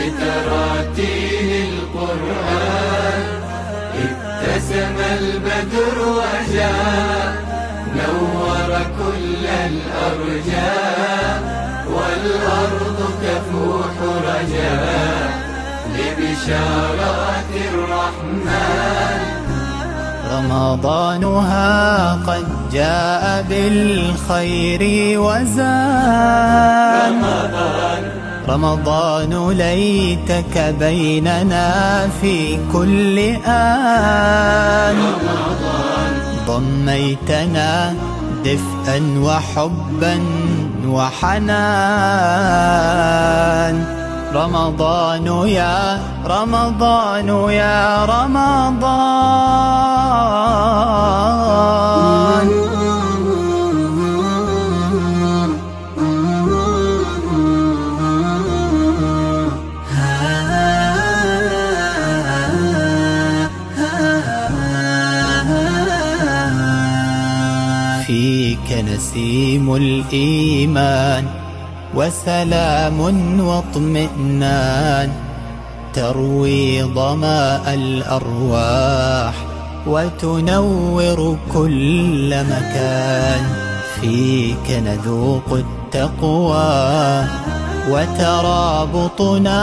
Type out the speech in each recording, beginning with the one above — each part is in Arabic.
بتراتيل القرآن ابتسم البدر وجاء نور كل الأرجاء والأرض تفوح رجاء لبشارات الرحمن. رمضانها قد جاء بالخير وزان. رمضان ليتك بيننا في كل آن. ضميتنا دفئا وحبا وحنان. رمضان يا رمضان يا رمضان. فيك نسيم الإيمان وسلام واطمئنان تروي ظماء الأرواح وتنور كل مكان. فيك نذوق التقوى وترابطنا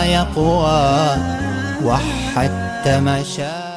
يقوى وحدت مشاعر